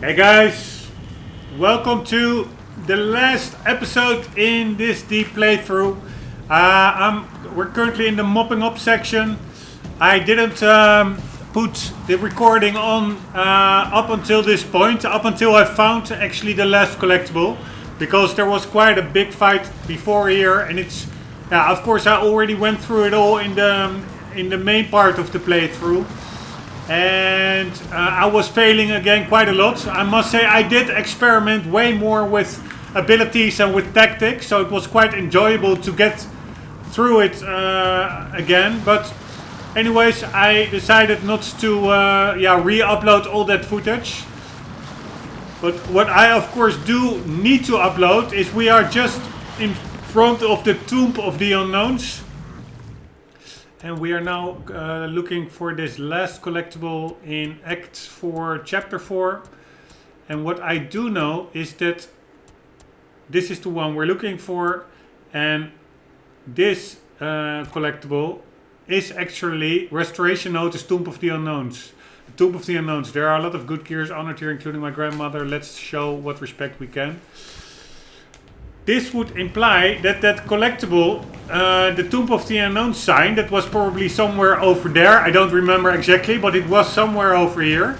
Hey guys, welcome to the last episode in this deep playthrough. We're currently in the Mopping Up section. I didn't put the recording on up until this point, up until I found actually the last collectible, because there was quite a big fight before here, and it's of course I already went through it all in the main part of the playthrough. And I was failing again quite a lot. I must say I did experiment way more with abilities and with tactics, so it was quite enjoyable to get through it again. But anyways, I decided not to re-upload all that footage. But what I of course do need to upload is we are just in front of the Tomb of the Unknowns. And we are now looking for this last collectible in Act 4, Chapter 4. And what I do know is that this is the one we're looking for. And this collectible is actually Restoration Notice Tomb of the Unknowns. Tomb of the Unknowns. There are a lot of good gears honored here, including my grandmother. Let's show what respect we can. This would imply that collectible, the Tomb of the Unknown sign, that was probably somewhere over there. I don't remember exactly, but it was somewhere over here.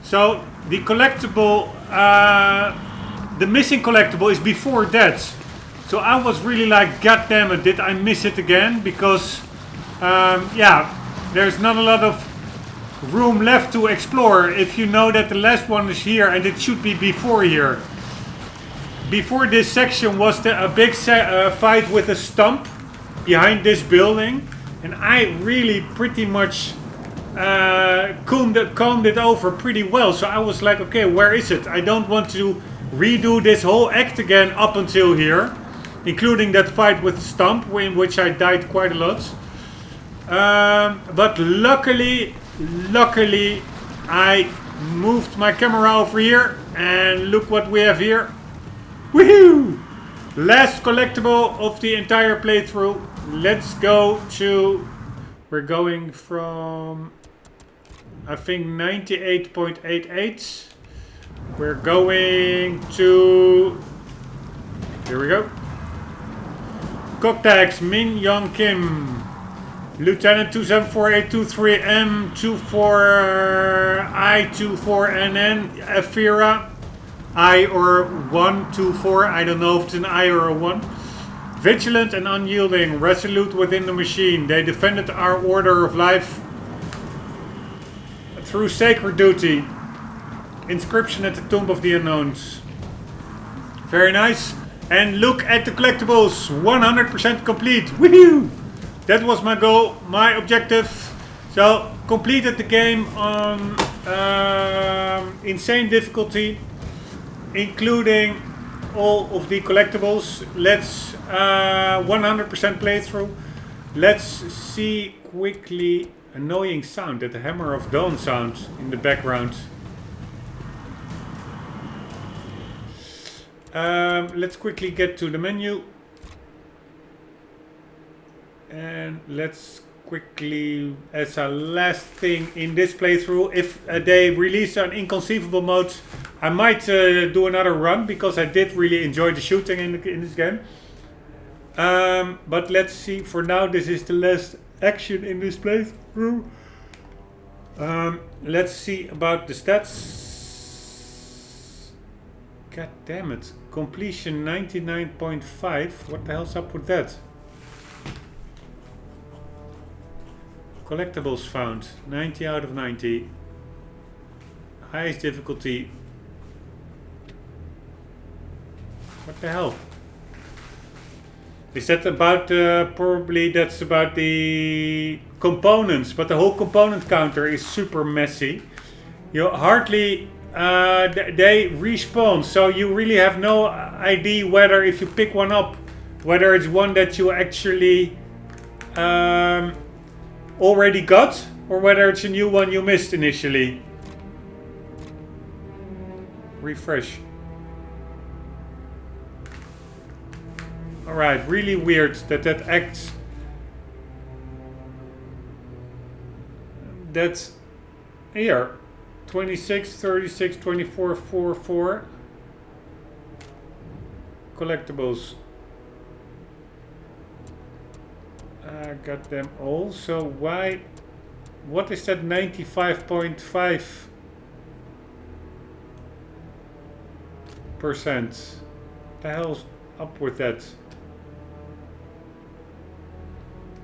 So the collectible, the missing collectible is before that. So I was really like, God damn it, did I miss it again? Because, there's not a lot of room left to explore if you know that the last one is here and it should be before here. Before this section was a big fight with a stump behind this building, and I really pretty much combed it over pretty well. So I was like, okay, where is it? I don't want to redo this whole act again up until here, including that fight with the stump, in which I died quite a lot. But luckily, I moved my camera over here, and look what we have here. Woohoo! Last collectible of the entire playthrough. Let's go to... We're going from... I think 98.88. We're going to... Here we go. Cocktags Min Young Kim. Lieutenant 274A23M24I24NN. Afira. I or 124, I don't know if it's an I or a 1. Vigilant and unyielding, resolute within the machine. They defended our order of life through sacred duty. Inscription at the Tomb of the Unknowns. Very nice. And look at the collectibles, 100% complete. Woohoo! That was my goal, my objective. So, completed the game on insane difficulty, including all of the collectibles. Let's 100% playthrough. Let's see quickly. Annoying sound, that Hammer of Dawn sound in the background. Let's quickly get to the menu. And let's quickly, as a last thing in this playthrough, if they release an inconceivable mode, I might do another run, because I did really enjoy the shooting in this game. But let's see, for now this is the last action in this playthrough. Let's see about the stats. God damn it. Completion 99.5. What the hell's up with that? Collectibles found, 90 out of 90. Highest difficulty. What the hell? Is that about, probably that's about the components, but the whole component counter is super messy. You hardly, they respawn, so you really have no idea whether if you pick one up, whether it's one that you actually already got, or whether it's a new one you missed initially. Refresh. Alright, really weird that act... That's... Here. 26, 36, 24, 4, 4. Collectibles. I got them all. So why? What is that 95.5%? The hell's up with that?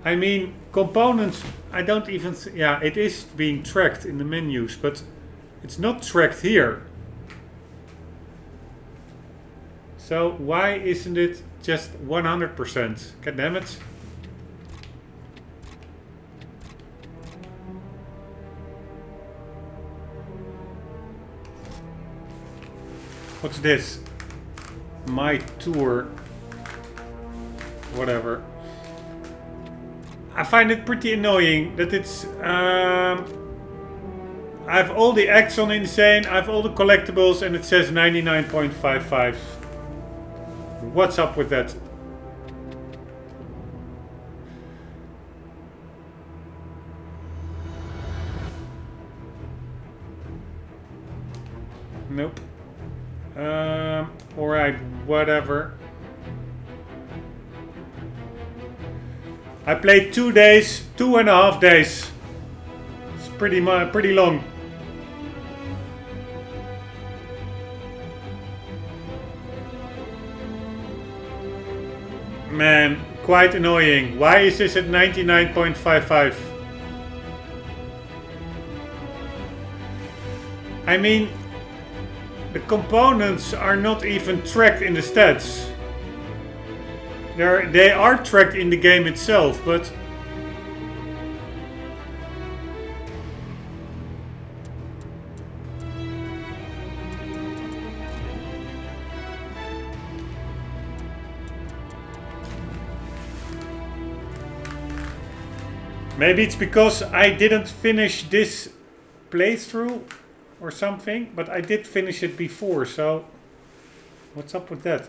I mean, components, I don't even... yeah, it is being tracked in the menus, but it's not tracked here. So why isn't it just 100%? God damn it. What's this? My tour. Whatever. I find it pretty annoying that it's... I have all the acts on Insane, I have all the collectibles, and it says 99.55. What's up with that? Nope. Alright, whatever. I played 2 days, 2.5 days. It's pretty long. Man, quite annoying. Why is this at 99.55? I mean, the components are not even tracked in the stats. They are tracked in the game itself, but... maybe it's because I didn't finish this playthrough or something, but I did finish it before, so what's up with that?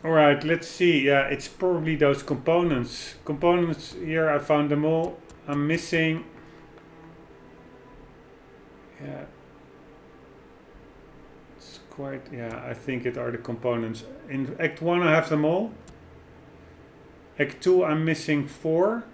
Alright, let's see. Yeah, it's probably those components. Components here, I found them all. I'm missing... yeah. It's quite... yeah, I think it are the components. In Act 1 I have them all. Act 2 I'm missing 4.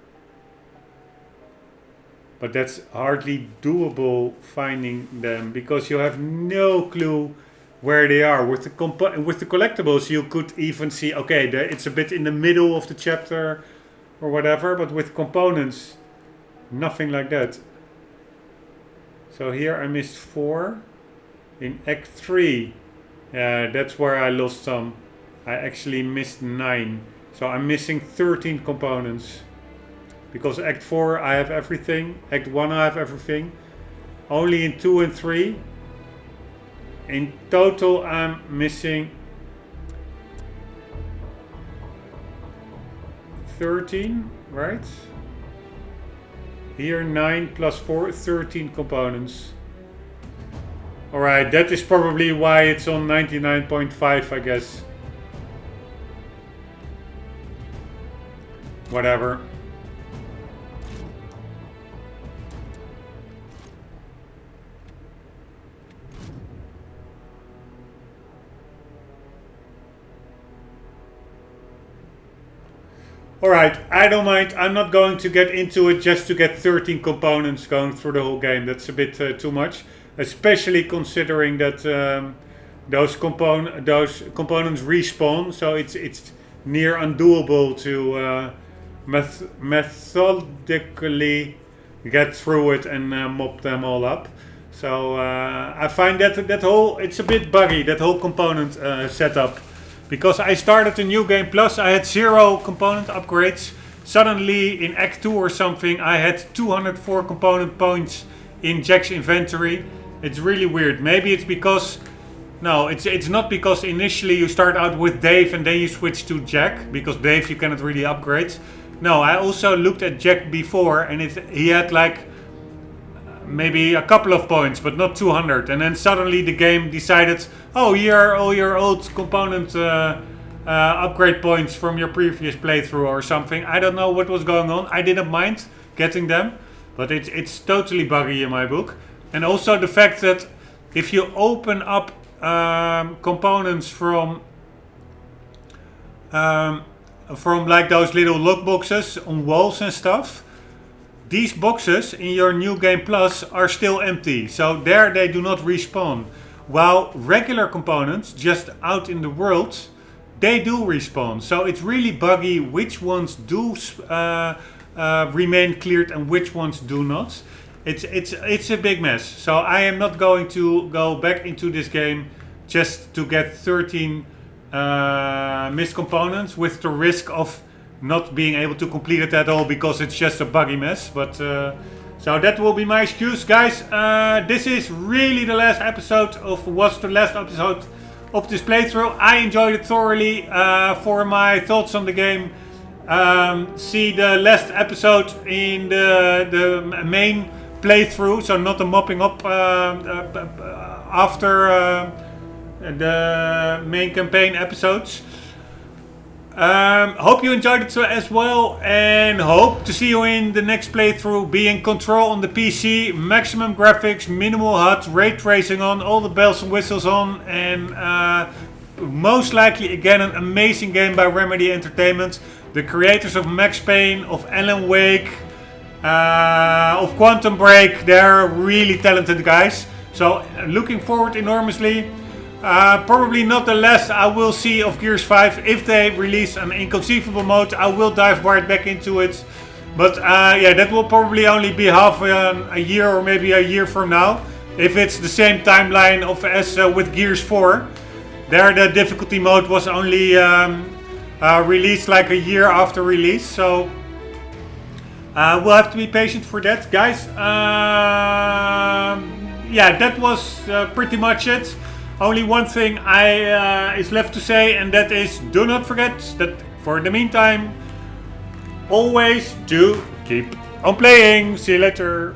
But that's hardly doable finding them, because you have no clue where they are. With the collectibles you could even see, okay, it's a bit in the middle of the chapter or whatever, but with components, nothing like that. So here I missed 4. In Act 3, that's where I lost some. I actually missed 9. So I'm missing 13 components. Because Act 4 I have everything, Act 1 I have everything. Only in 2 and 3. In total I'm missing 13, right? Here 9 plus 4, 13 components. Alright, that is probably why it's on 99.5, I guess. Whatever. Alright, I don't mind. I'm not going to get into it just to get 13 components going through the whole game. That's a bit too much. Especially considering that those components respawn. So it's near undoable to methodically get through it and mop them all up. So I find that it's a bit buggy, that whole component setup. Because I started a new game plus, I had 0 component upgrades. Suddenly in Act 2 or something, I had 204 component points in Jack's inventory. It's really weird. Maybe it's because... no, it's not because initially you start out with Dave and then you switch to Jack. Because Dave you cannot really upgrade. No, I also looked at Jack before and he had like maybe a couple of points, but not 200. And then suddenly the game decided, oh, here are all your old component upgrade points from your previous playthrough or something. I don't know what was going on. I didn't mind getting them, but it's totally buggy in my book. And also the fact that if you open up components from like those little lock boxes on walls and stuff, these boxes in your New Game Plus are still empty. So there they do not respawn. While regular components just out in the world, they do respawn. So it's really buggy which ones do remain cleared and which ones do not. It's a big mess. So I am not going to go back into this game just to get 13 missed components with the risk of not being able to complete it at all because it's just a buggy mess. But so that will be my excuse, guys. This is really the last episode of this playthrough. I enjoyed it thoroughly. For my thoughts on the game, see the last episode in the main playthrough, so not the mopping up after the main campaign episodes. Hope you enjoyed it as well, and hope to see you in the next playthrough. Be in control on the PC, maximum graphics, minimal HUD, ray tracing on, all the bells and whistles on, and most likely again an amazing game by Remedy Entertainment, the creators of Max Payne, of Alan Wake, of Quantum Break. They're really talented guys, so looking forward enormously. Probably not the last I will see of Gears 5. If they release an inconceivable mode, I will dive right back into it. But yeah, that will probably only be half a year or maybe a year from now. If it's the same timeline as with Gears 4. There the difficulty mode was only released like a year after release. So we'll have to be patient for that, guys. Yeah, that was pretty much it. Only one thing is left to say, and that is, do not forget that for the meantime, always do keep on playing. See you later.